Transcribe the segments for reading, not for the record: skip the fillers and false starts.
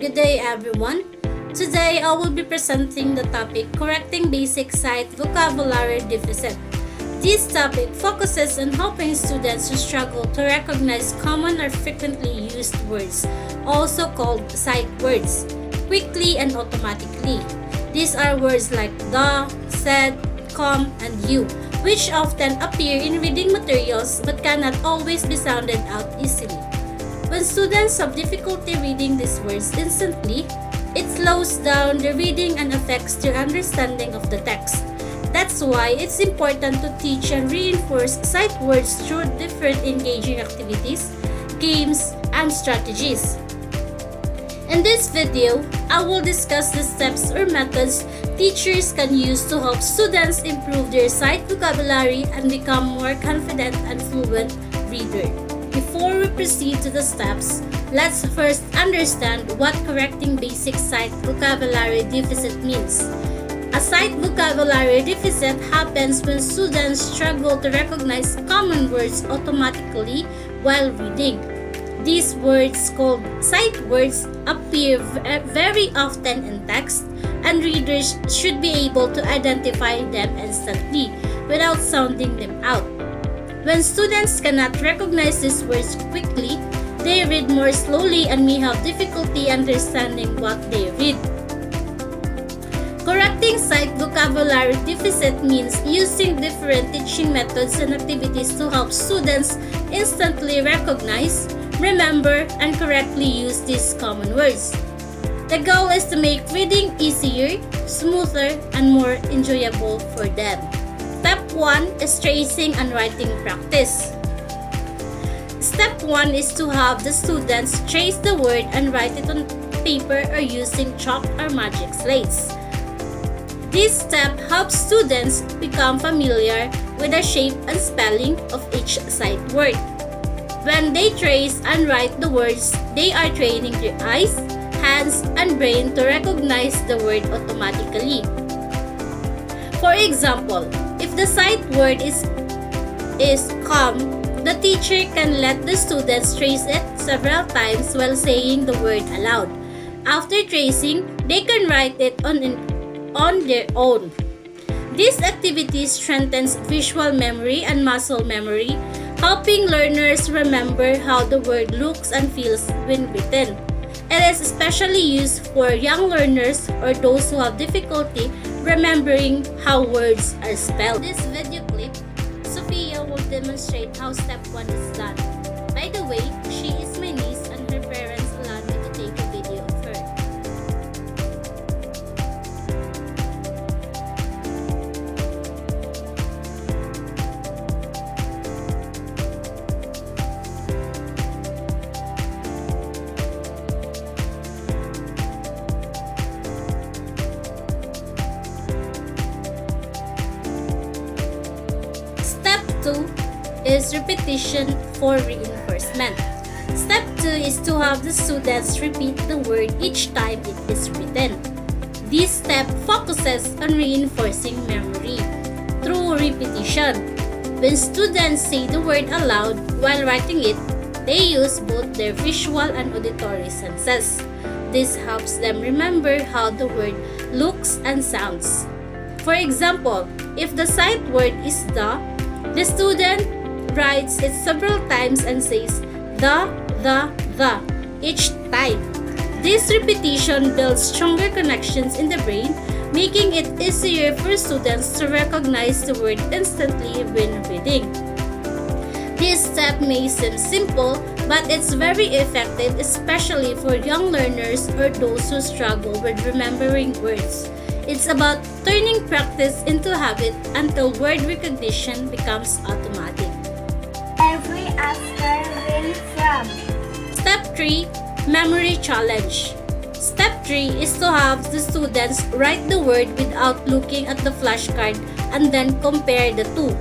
Good day everyone. Today I will be presenting the topic Correcting Basic Sight Vocabulary Deficit. This topic focuses on helping students who struggle to recognize common or frequently used words, also called sight words, quickly and automatically. These are words like the, said, come, and you, which often appear in reading materials but cannot always be sounded out easily. When students have difficulty reading these words instantly, it slows down their reading and affects their understanding of the text. That's why it's important to teach and reinforce sight words through different engaging activities, games, and strategies. In this video, I will discuss the steps or methods teachers can use to help students improve their sight vocabulary and become more confident and fluent reader. Before we proceed to the steps, let's first understand what correcting basic sight vocabulary deficit means. A sight vocabulary deficit happens when students struggle to recognize common words automatically while reading. These words, called sight words, appear very often in text, and readers should be able to identify them instantly without sounding them out. When students cannot recognize these words quickly, they read more slowly and may have difficulty understanding what they read. Correcting sight vocabulary deficit means using different teaching methods and activities to help students instantly recognize, remember, and correctly use these common words. The goal is to make reading easier, smoother, and more enjoyable for them. Step 1 is tracing and writing practice. Step 1 is to have the students trace the word and write it on paper or using chalk or magic slates. This step helps students become familiar with the shape and spelling of each sight word. When they trace and write the words, they are training their eyes, hands, and brain to recognize the word automatically. For example, if the sight word is come, the teacher can let the students trace it several times while saying the word aloud. After tracing, they can write it on their own. This activity strengthens visual memory and muscle memory, helping learners remember how the word looks and feels when written. It is especially used for young learners or those who have difficulty remembering how words are spelled. In this video clip, Sophia will demonstrate how step 1 is done. By the way, she is my niece and her parents allowed me to take a video of her. Step 2 is repetition for reinforcement. Step 2 is to have the students repeat the word each time it is written. This step focuses on reinforcing memory through repetition. When students say the word aloud while writing it, they use both their visual and auditory senses. This helps them remember how the word looks and sounds. For example, if the sight word is the student writes it several times and says the each time. This repetition builds stronger connections in the brain, making it easier for students to recognize the word instantly when reading. This step may seem simple, but it's very effective, especially for young learners or those who struggle with remembering words. It's about turning practice into habit until word recognition becomes automatic. Every after win from. Step 3, Memory Challenge. Step 3 is to have the students write the word without looking at the flashcard and then compare the two.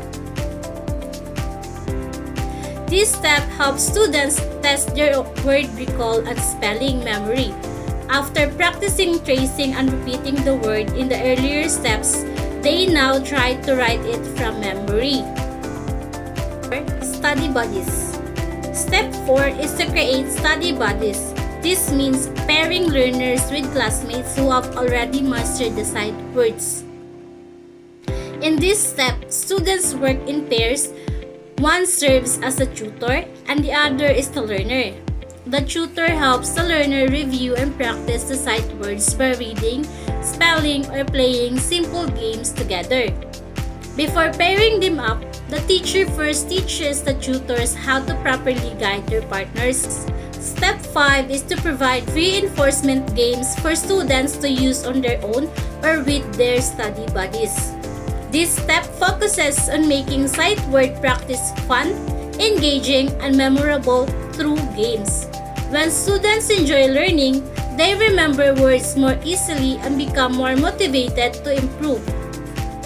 This step helps students test their word recall and spelling memory. After practicing tracing and repeating the word in the earlier steps, they now try to write it from memory. Study buddies. Step 4 is to create study buddies. This means pairing learners with classmates who have already mastered the sight words. In this step, students work in pairs. One serves as a tutor and the other is the learner. The tutor helps the learner review and practice the sight words by reading, spelling, or playing simple games together. Before pairing them up, the teacher first teaches the tutors how to properly guide their partners. Step 5 is to provide reinforcement games for students to use on their own or with their study buddies. This step focuses on making sight word practice fun, engaging, and memorable through games. When students enjoy learning, they remember words more easily and become more motivated to improve.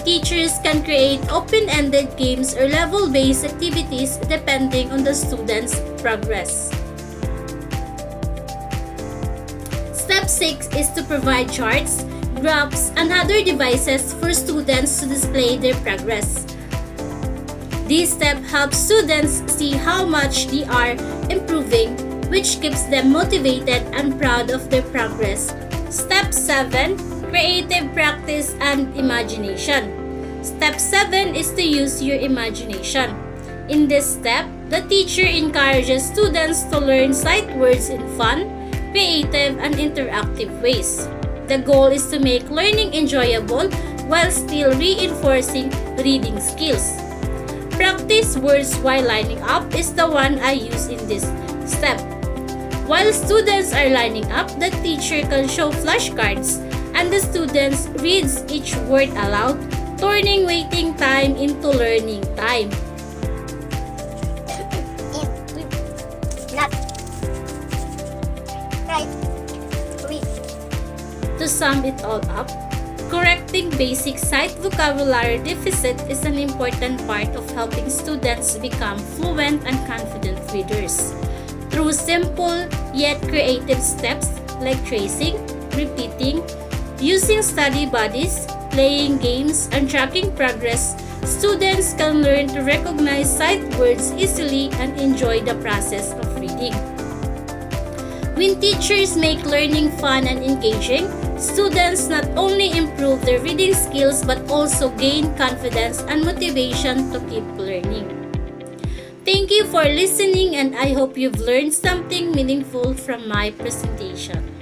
Teachers can create open-ended games or level-based activities depending on the students' progress. Step 6 is to provide charts, graphs, and other devices for students to display their progress. This step helps students see how much they are improving, which keeps them motivated and proud of their progress. Step 7. Creative practice and imagination. Step 7 is to use your imagination. In this step, the teacher encourages students to learn sight words in fun, creative, and interactive ways. The goal is to make learning enjoyable while still reinforcing reading skills. Practice words while lining up is the one I use in this step. While students are lining up, the teacher can show flashcards and the students reads each word aloud, turning waiting time into learning time. To sum it all up, correcting basic sight vocabulary deficit is an important part of helping students become fluent and confident readers. Through simple yet creative steps like tracing, repeating, using study buddies, playing games, and tracking progress, students can learn to recognize sight words easily and enjoy the process of reading. When teachers make learning fun and engaging, students not only improve their reading skills but also gain confidence and motivation to keep learning. Thank you for listening, and I hope you've learned something meaningful from my presentation.